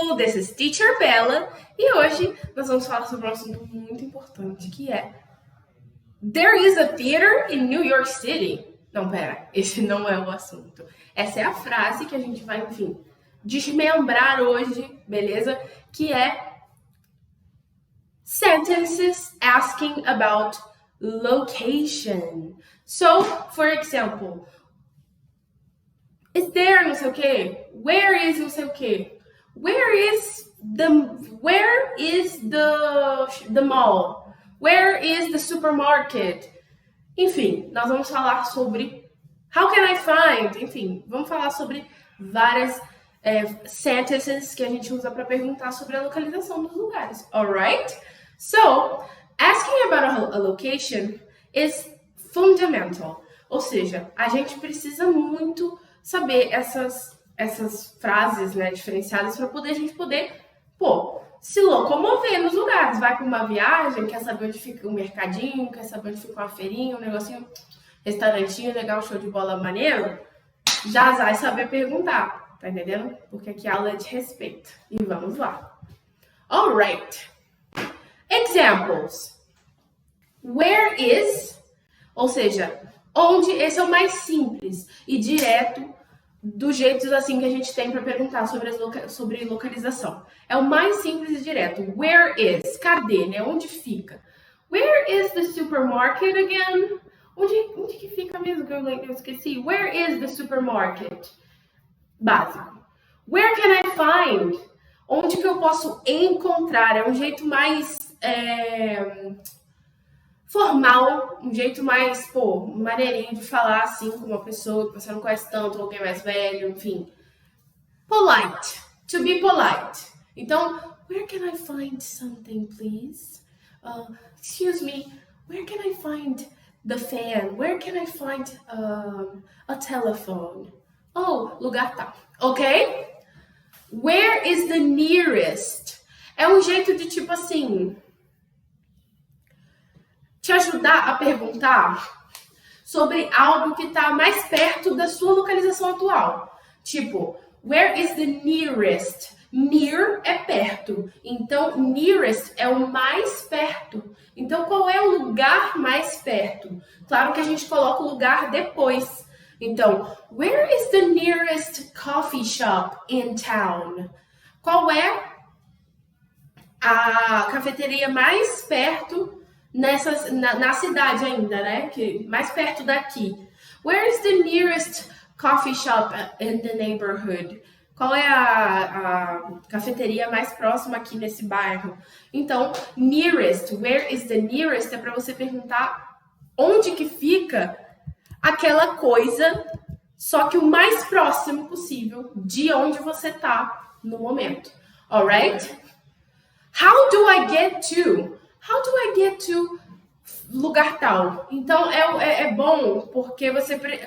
you! This is Teacher Bella e hoje nós vamos falar sobre um assunto muito importante que é There is a theater in New York City. Não, pera, esse não é o assunto. Essa é a frase que a gente vai, enfim, desmembrar hoje, beleza? Que é sentences asking about location. So, for example, is there não sei o quê? Where is não sei o quê? Where is the mall? Where is the supermarket? Enfim, nós vamos falar sobre how can I find? Enfim, vamos falar sobre várias sentences que a gente usa para perguntar sobre a localização dos lugares. Alright? So, asking about a location is fundamental. Ou seja, a gente precisa muito saber essas frases, né, diferenciadas para a gente poder, se locomover nos lugares. Vai para uma viagem, quer saber onde fica um mercadinho, quer saber onde fica uma feirinha, um negocinho, restaurantinho legal, show de bola maneiro, já vai saber perguntar, tá entendendo? Porque aqui a aula é de respeito. E vamos lá. Alright. Examples. Where is, ou seja, onde, esse é o mais simples e direto dos jeitos assim que a gente tem para perguntar sobre localização. É o mais simples e direto. Where is? Cadê, né? Onde fica? Where is the supermarket again? Onde que fica mesmo que eu esqueci? Where is the supermarket? Básico. Where can I find? Onde que eu posso encontrar? É um jeito mais formal, um jeito mais, maneirinho de falar assim com uma pessoa que você não conhece tanto, alguém mais velho, enfim. Polite. To be polite. Então, where can I find something, please? Excuse me, where can I find the fan? Where can I find a telephone? Oh, lugar tal. Ok? Where is the nearest? É um jeito de tipo assim, te ajudar a perguntar sobre algo que está mais perto da sua localização atual. Tipo, where is the nearest? Near é perto. Então, nearest é o mais perto. Então, qual é o lugar mais perto? Claro que a gente coloca o lugar depois. Então, where is the nearest coffee shop in town? Qual é a cafeteria mais perto na cidade ainda, né? Que mais perto daqui. Where is the nearest coffee shop in the neighborhood? Qual é a cafeteria mais próxima aqui nesse bairro? Então, nearest, where is the nearest? É para você perguntar onde que fica aquela coisa, só que o mais próximo possível de onde você tá no momento. Alright? How do I get to? How do I get to lugar tal? Então, é bom porque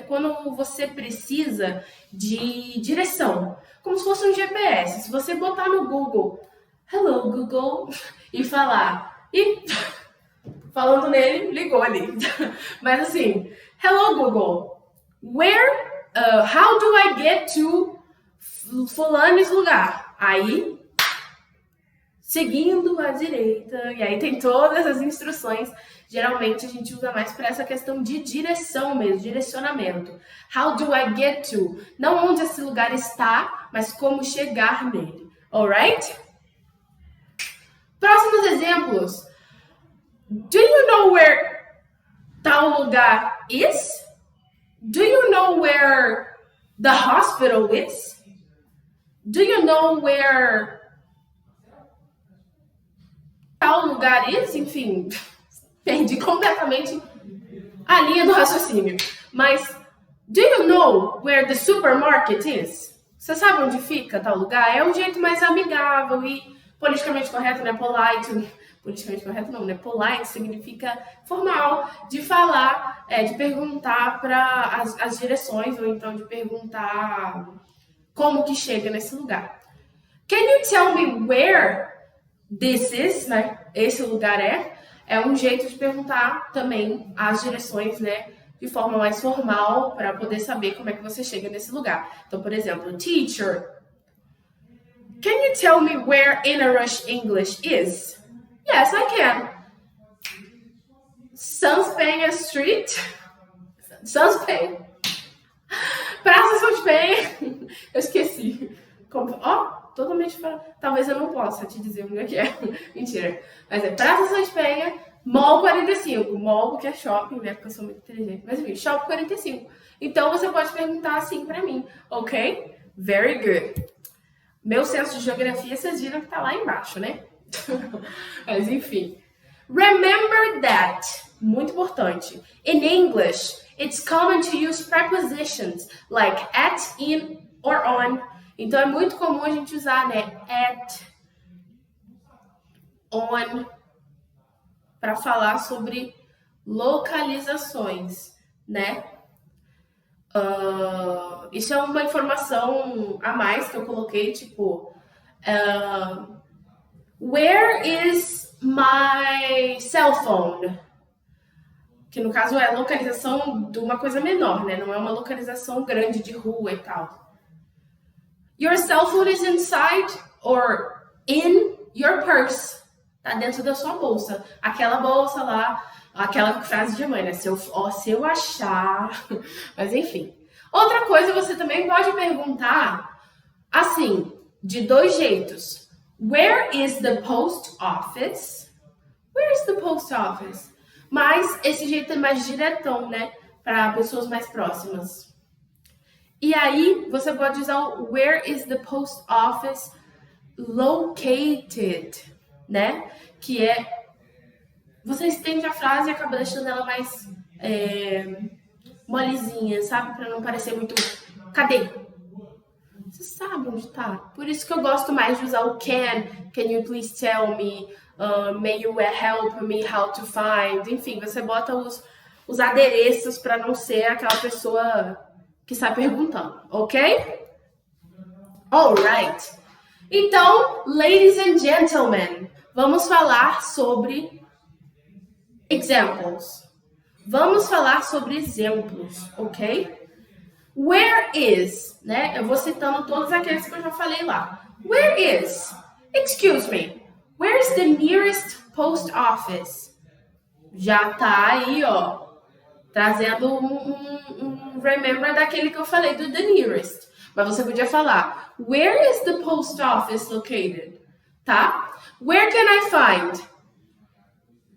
quando você precisa de direção, como se fosse um GPS, se você botar no Google, hello Google, e falar, e falando nele, ligou ali. Mas assim, hello Google, how do I get to fulanes lugar? Aí, seguindo à direita, e aí tem todas as instruções. Geralmente a gente usa mais para essa questão de direção mesmo, direcionamento. How do I get to? Não onde esse lugar está, mas como chegar nele. Alright? Próximos exemplos. Do you know where tal lugar is? Do you know where the hospital is? Do you know where tal lugar is? Enfim, perdi completamente a linha do raciocínio. Mas, do you know where the supermarket is? Você sabe onde fica tal lugar? É um jeito mais amigável e politicamente correto, né? Polite. Politicamente correto não, né? Polite significa formal, de falar, de perguntar para as direções, ou então de perguntar como que chega nesse lugar. Can you tell me where this is, né? Esse lugar é um jeito de perguntar também as direções, né? De forma mais formal, para poder saber como é que você chega nesse lugar. Então, por exemplo, teacher, Can you tell me where Inarush English is? Yes, I can. Sunspenha Street. Sunspenha. Praça Sunspenha. Eu esqueci. Totalmente fora. Talvez eu não possa te dizer onde é que é. Mentira. Mas é Praça Sunspenha, Mall 45. Mall porque é shopping, né? Porque eu sou muito inteligente. Mas enfim, Shopping 45. Então você pode perguntar assim pra mim, ok? Very good. Meu senso de geografia, vocês viram que tá lá embaixo, né? Mas enfim. Remember that. Muito importante. In English, it's common to use prepositions like at, in, or on. Então é muito comum a gente usar, né? At, on, para falar sobre localizações, né? Isso é uma informação a mais que eu coloquei, tipo, where is my cell phone? Que no caso é a localização de uma coisa menor, né? Não é uma localização grande de rua e tal. Your cell phone is inside or in your purse. Tá dentro da sua bolsa. Aquela bolsa lá, aquela frase de mãe, né? Se eu achar... Mas enfim. Outra coisa, você também pode perguntar, assim, de dois jeitos. Where is the post office? Where is the post office? Mas esse jeito é mais diretão, né? Para pessoas mais próximas. E aí, você pode usar o where is the post office located, né? Que é... Você estende a frase e acaba deixando ela mais molezinha, sabe? Para não parecer muito... Cadê? Você sabe onde tá. Por isso que eu gosto mais de usar o can. Can you please tell me? May you help me how to find? Enfim, você bota os adereços para não ser aquela pessoa que está perguntando, ok? Alright. Então, ladies and gentlemen, vamos falar sobre examples. Vamos falar sobre exemplos, ok? Where is, né? Eu vou citando todos aqueles que eu já falei lá. Where is? Excuse me. Where is the nearest post office? Já tá aí, ó. Trazendo um remember daquele que eu falei do the nearest. Mas você podia falar, where is the post office located? Tá? Where can I find?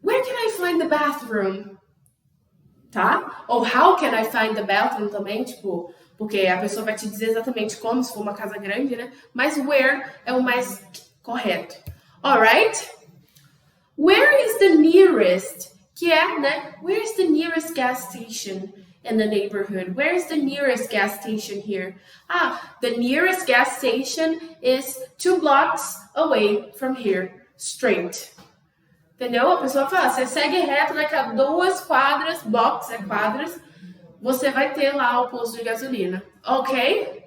Where can I find the bathroom? Tá? Ou how can I find the bathroom também, tipo, porque a pessoa vai te dizer exatamente como, se for uma casa grande, né? Mas where é o mais correto. Alright? Where is the nearest? Que é, né? Where is the nearest gas station in the neighborhood? Where is the nearest gas station here? The nearest gas station is 2 blocks away from here, straight. Entendeu? A pessoa fala, você segue reto, daqui a 2 quadras, box é quadras, você vai ter lá o posto de gasolina. Ok?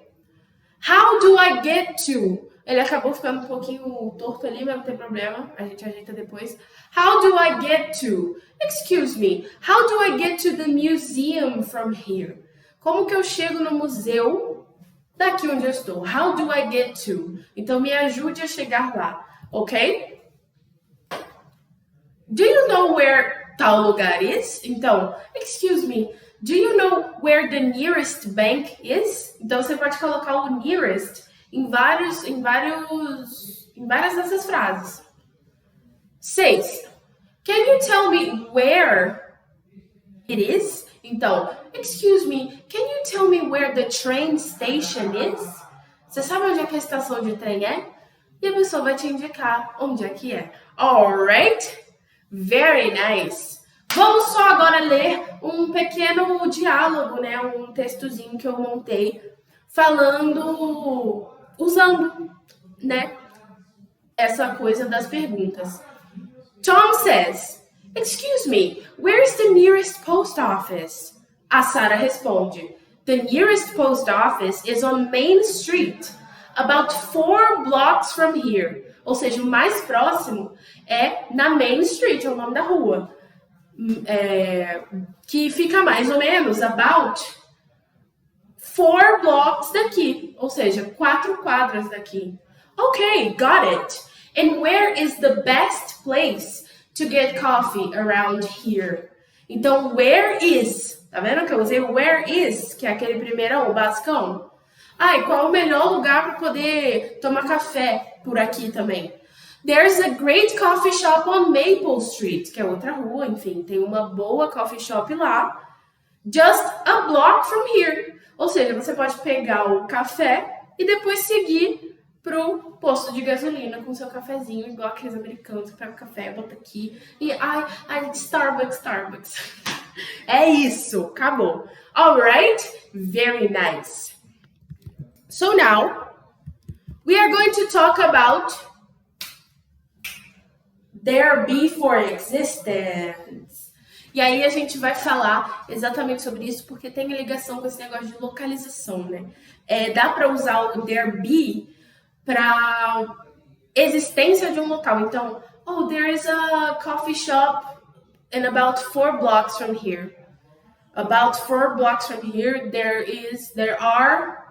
How do I get to? Ele acabou ficando um pouquinho torto ali, mas não tem problema. A gente ajeita depois. How do I get to? Excuse me. How do I get to the museum from here? Como que eu chego no museu daqui onde eu estou? How do I get to? Então, me ajude a chegar lá. Ok? Do you know where tal lugar is? Então, excuse me. Do you know where the nearest bank is? Então, você pode colocar o nearest em várias dessas frases. 6. Can you tell me where it is? Então, excuse me, can you tell me where the train station is? Você sabe onde é que a estação de trem é? E a pessoa vai te indicar onde é que é. Alright? Very nice. Vamos só agora ler um pequeno diálogo, né? Um textozinho que eu montei falando, usando, né? Essa coisa das perguntas. Tom says, excuse me, where is the nearest post office? A Sarah responde, the nearest post office is on Main Street, about 4 blocks from here. Ou seja, o mais próximo é na Main Street, é o nome da rua. Que fica mais ou menos about 4 blocks daqui. Ou seja, 4 quadras daqui. Okay, got it. And where is the best place to get coffee around here? Então, where is? Tá vendo que eu usei o where is, que é aquele primeirão, o basicão? E qual o melhor lugar para poder tomar café por aqui também? There's a great coffee shop on Maple Street, que é outra rua, enfim, tem uma boa coffee shop lá. Just a block from here. Ou seja, você pode pegar o café e depois seguir pro posto de gasolina com seu cafezinho, igual aqueles americanos que pegam o café, bota aqui e Starbucks. É isso, acabou. Alright? Very nice. So now, we are going to talk about there be for existence. E aí a gente vai falar exatamente sobre isso, porque tem ligação com esse negócio de localização, né? Dá para usar o there be para existência de um local. Então, there is a coffee shop in about 4 blocks from here. About 4 blocks from here, there are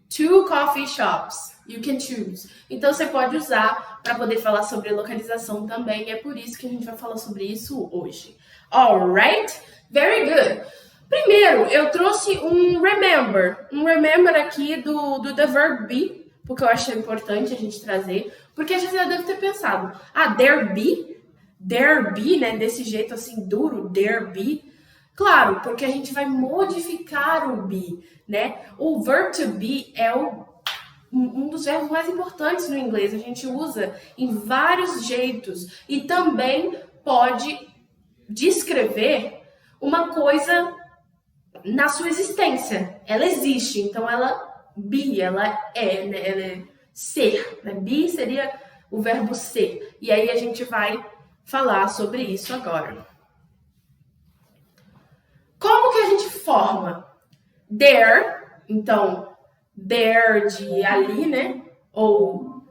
2 coffee shops. You can choose. Então, você pode usar para poder falar sobre localização também. É por isso que a gente vai falar sobre isso hoje. Alright? Very good. Primeiro, eu trouxe um remember. Um remember aqui do the verb be, porque eu achei importante a gente trazer. Porque a gente já deve ter pensado, there be, né, desse jeito assim duro, there be. Claro, porque a gente vai modificar o be, né? O verb to be é um dos verbos mais importantes no inglês. A gente usa em vários jeitos e também pode descrever uma coisa na sua existência. Ela existe, então ela ela é, né? Ela é ser, né? Be seria o verbo ser. E aí a gente vai falar sobre isso agora. Como que a gente forma? There, então, there de ali, né? Ou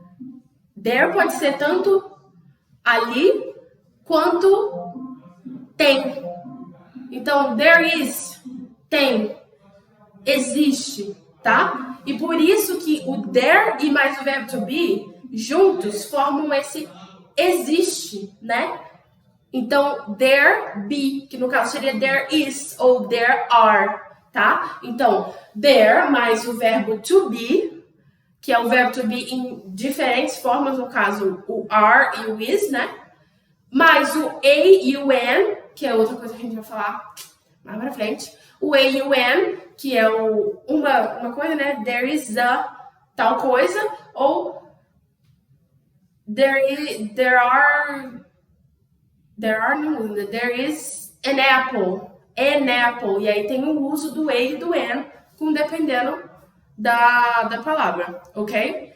there pode ser tanto ali quanto tem. Então, there is, tem, existe, tá? E por isso que o there e mais o verbo to be juntos formam esse existe, né? Então, there be, que no caso seria there is ou there are, tá? Então, there mais o verbo to be, que é o verbo to be em diferentes formas, no caso o are e o is, né? Mais o a e o an, que é outra coisa que a gente vai falar mais pra frente. O a e o an, que é uma coisa, né? There is a tal coisa, ou there is an apple. An apple. E aí tem o uso do a e do an, dependendo da palavra, ok?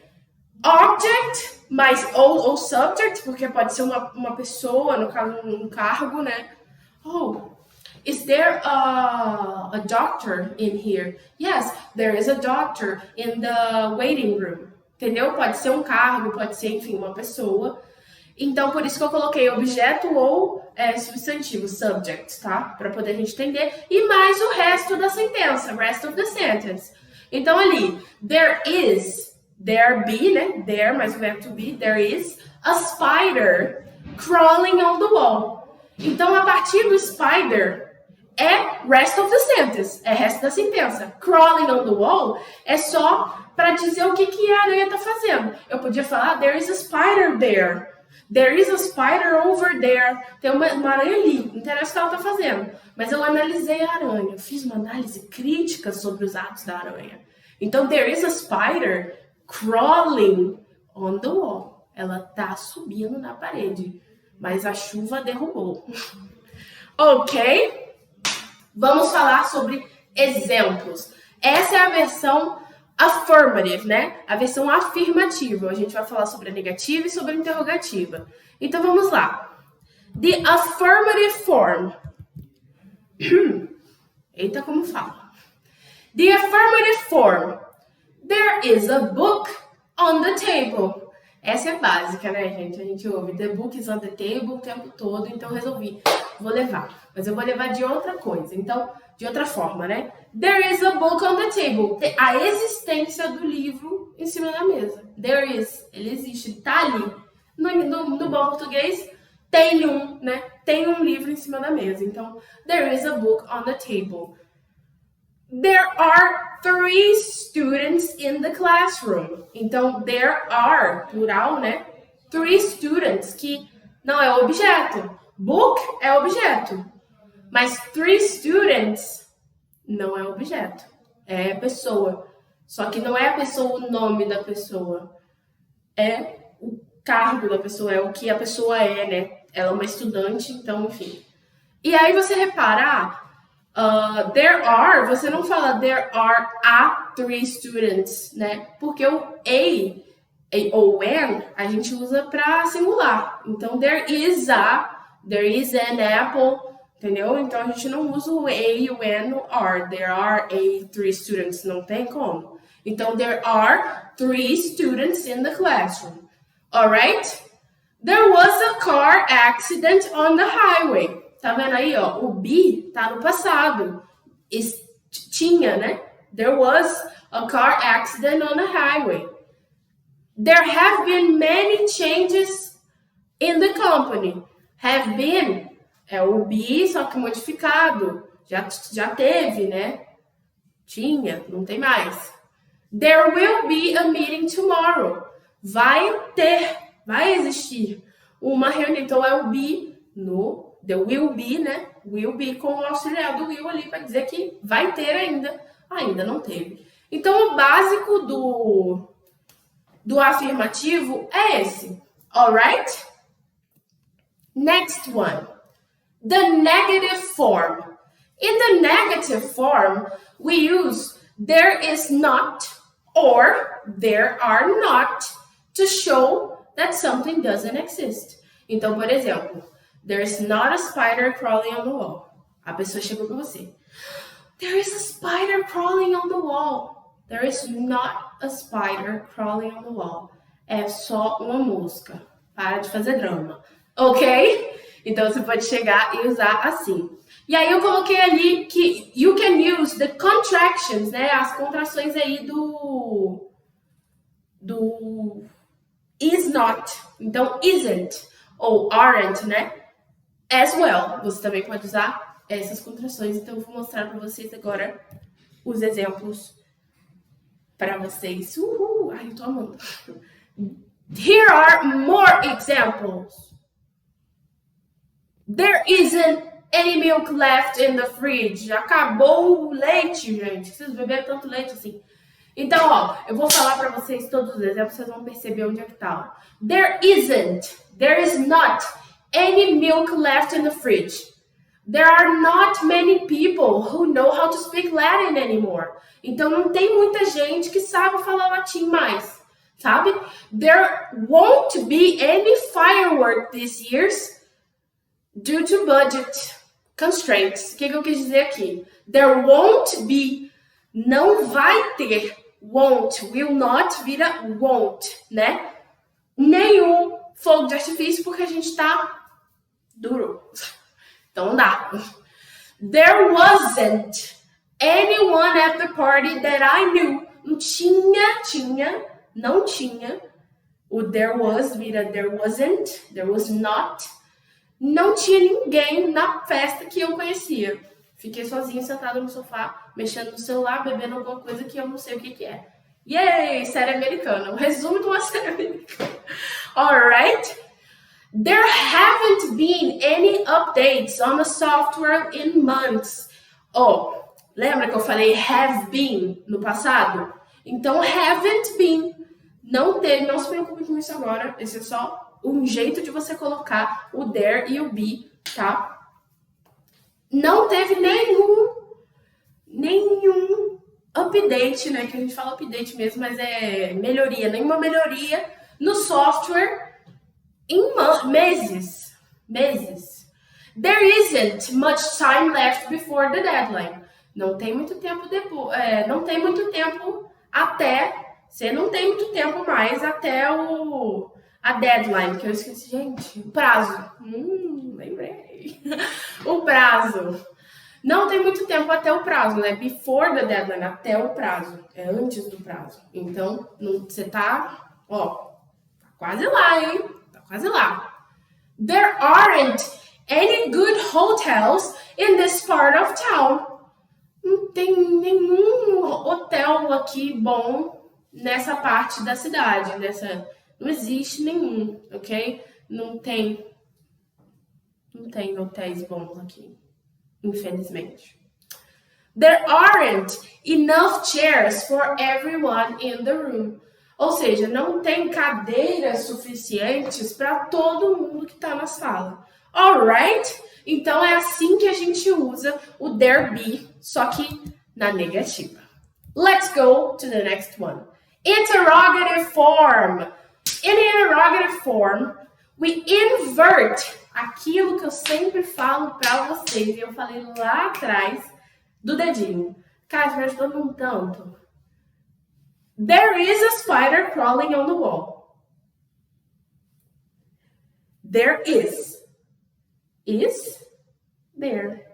Object, mais ou subject, porque pode ser uma pessoa, no caso um cargo, né? Is there a doctor in here? Yes, there is a doctor in the waiting room. Entendeu? Pode ser um cargo, pode ser, enfim, uma pessoa. Então, por isso que eu coloquei objeto ou substantivo, subject, tá? Para poder a gente entender. E mais o resto da sentença, rest of the sentence. Então, ali, there be, né? There, mais o verbo to be, there is a spider crawling on the wall. Então, a partir do spider rest of the sentence, é resto da sentença. Crawling on the wall é só para dizer o que a aranha tá fazendo. Eu podia falar, there is a spider there. There is a spider over there. Tem uma aranha ali. Não interessa o que ela tá fazendo. Mas eu analisei a aranha. Eu fiz uma análise crítica sobre os atos da aranha. Então, there is a spider crawling on the wall. Ela tá subindo na parede. Mas a chuva derrubou. Ok? Vamos falar sobre exemplos. Essa é a versão affirmative, né? A versão afirmativa. A gente vai falar sobre a negativa e sobre a interrogativa. Então, vamos lá. The affirmative form. Eita, como fala. The affirmative form. There is a book on the table. Essa é básica, né, gente? A gente ouve the book is on the table o tempo todo, então resolvi. Vou levar. Mas eu vou levar de outra coisa. Então, de outra forma, né? There is a book on the table. A existência do livro em cima da mesa. There is. Ele existe. Tá ali. No bom português, tem um, né? Tem um livro em cima da mesa. Então, there is a book on the table. There are 3 students in the classroom. Então, there are, plural, né? 3 students, que não é objeto. Book é objeto. Mas 3 students não é objeto. É pessoa. Só que não é a pessoa o nome da pessoa. É o cargo da pessoa, é o que a pessoa é, né? Ela é uma estudante, então, enfim. E aí você repara, there are, você não fala there are a 3 students, né? Porque o a ou an, a gente usa para singular. Então, there is an apple, entendeu? Então, a gente não usa o a, o an, o are. There are a 3 students, não tem como. Então, there are 3 students in the classroom. Alright? There was a car accident on the highway. Tá vendo aí, ó? O be tá no passado. Tinha, né? There was a car accident on the highway. There have been many changes in the company. Have been é o be, só que modificado. Já teve, né? Tinha, não tem mais. There will be a meeting tomorrow. Vai existir uma reunião. Então é o be no the will be, né? Will be com o auxiliar do will ali para dizer que vai ter ainda. Ainda não teve. Então o básico do afirmativo é esse. Alright? Next one. The negative form. In the negative form, we use there is not or there are not to show that something doesn't exist. Então, por exemplo, there is not a spider crawling on the wall. A pessoa chegou com você. There is a spider crawling on the wall. There is not a spider crawling on the wall. É só uma mosca. Para de fazer drama. Ok? Então, você pode chegar e usar assim. E aí, eu coloquei ali que you can use the contractions, né? As contrações aí do is not. Então, isn't ou aren't, né? As well. Você também pode usar essas contrações. Então, eu vou mostrar para vocês agora os exemplos para vocês. Ai, eu tô amando. Here are more examples. There isn't any milk left in the fridge. Acabou o leite, gente. Vocês beberam tanto leite assim. Então, ó, eu vou falar para vocês todos os exemplos, vocês vão perceber onde é que tá. Ó. There is not any milk left in the fridge. There are not many people who know how to speak Latin anymore. Então, não tem muita gente que sabe falar latim mais, sabe? There won't be any firework this year due to budget constraints. O que eu quis dizer aqui? There won't be, não vai ter, won't, will not vira won't, né? Nenhum fogo de artifício porque a gente tá duro. Então não dá. There wasn't anyone at the party that I knew. Não tinha. O there was vira there wasn't, there was not. Não tinha ninguém na festa que eu conhecia. Fiquei sozinha, sentada no sofá, mexendo no celular, bebendo alguma coisa que eu não sei o que é. Yay! Série americana. O resumo de uma série americana. Alright? There haven't been any updates on the software in months. Oh, lembra que eu falei have been no passado? Então, haven't been. Não teve, não se preocupe com isso agora. Esse é só um jeito de você colocar o there e o be, tá? Não teve nenhum update, né? Que a gente fala update mesmo, mas é melhoria. Nenhuma melhoria no software em meses. There isn't much time left before the deadline. Não tem muito tempo depois. Não tem muito tempo até. Você não tem muito tempo mais até a deadline, que eu esqueci, gente. O prazo. Lembrei. O prazo. Não tem muito tempo até o prazo, né? Before the deadline, até o prazo. É antes do prazo. Então, você tá, tá quase lá, hein? Tá quase lá. There aren't any good hotels in this part of town. Não tem nenhum hotel aqui bom nessa parte da cidade. Não existe nenhum, ok? Não tem hotéis bons aqui, infelizmente. There aren't enough chairs for everyone in the room. Ou seja, não tem cadeiras suficientes para todo mundo que está na sala. Alright? Então é assim que a gente usa o there be, só que na negativa. Let's go to the next one. Interrogative form. In interrogative form, we invert aquilo que eu sempre falo para vocês, e eu falei lá atrás do dedinho. Cara, me ajudou um tanto. There is a spider crawling on the wall. There is. Is there.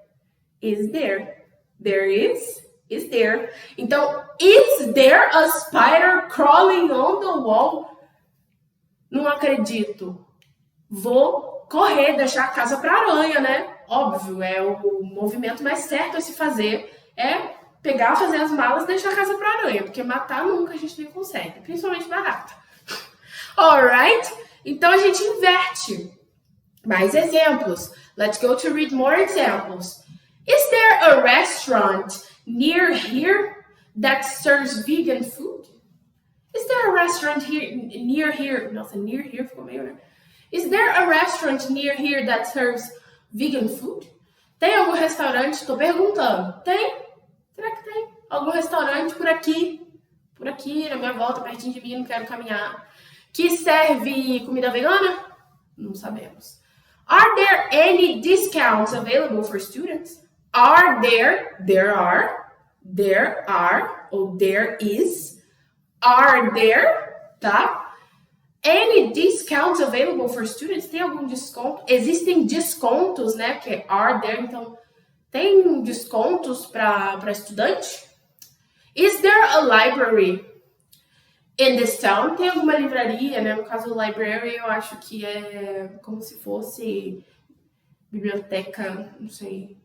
Is there. There is there. Então, is there a spider crawling on the wall? Não acredito. Vou correr, deixar a casa para aranha, né? Óbvio, é o movimento mais certo a se fazer. É pegar, fazer as malas e deixar a casa para aranha. Porque matar nunca a gente nem consegue. Principalmente barata. Alright? Então, a gente inverte. Mais exemplos. Let's go to read more examples. Is there a restaurant near here that serves vegan food? Is there a restaurant near here? Nossa, near here ficou meio, né? Is there a restaurant near here that serves vegan food? Tem algum restaurante? Estou perguntando. Tem? Será que tem? Algum restaurante por aqui, na minha volta, pertinho de mim, não quero caminhar, que serve comida vegana? Não sabemos. Are there any discounts available for students? Are there? There are, ou there is. Are there, tá? Any discounts available for students? Tem algum desconto? Existem descontos, né? Que é are there, então tem descontos para estudante? Is there a library in this town? Tem alguma livraria, né? No caso, library, eu acho que é como se fosse biblioteca, não sei.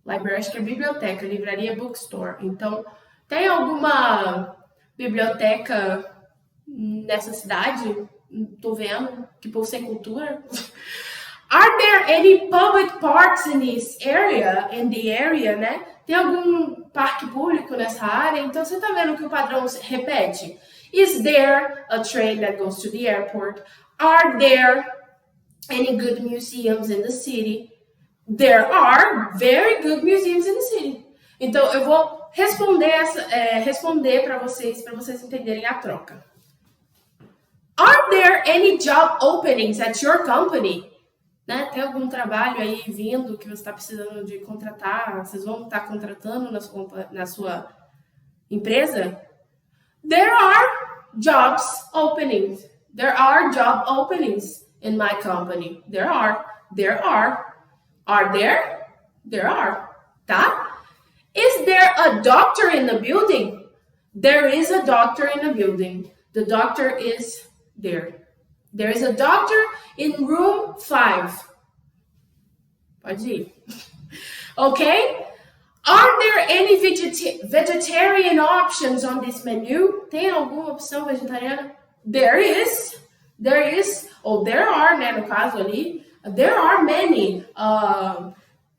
Library, acho que é biblioteca, livraria, bookstore. Então, tem alguma biblioteca nessa cidade? Tô vendo, que povo sem cultura. Are there any public parks in this area? In the area, né? Tem algum parque público nessa área? Então, você tá vendo que o padrão se repete? Is there a train that goes to the airport? Are there any good museums in the city? There are very good museums in the city. Então, eu vou responder para vocês entenderem a troca. Are there any job openings at your company? Né? Tem algum trabalho aí vindo que você está precisando de contratar? Vocês vão estar contratando na sua empresa? There are jobs openings. There are job openings in my company. There are. Are there? There are. Tá? Is there a doctor in the building? There is a doctor in the building. The doctor is there. There is a doctor in room 5. Pode ir. Okay? Are there any vegetarian options on this menu? Tem alguma opção vegetariana? There is. Ou there are, né, no caso ali. There are many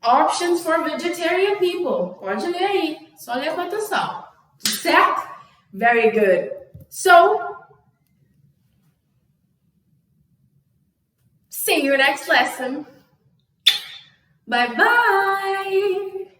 options for vegetarian people. Pode ler aí. Só ler com atenção. Certo? Very good. So, see you next lesson. Bye bye.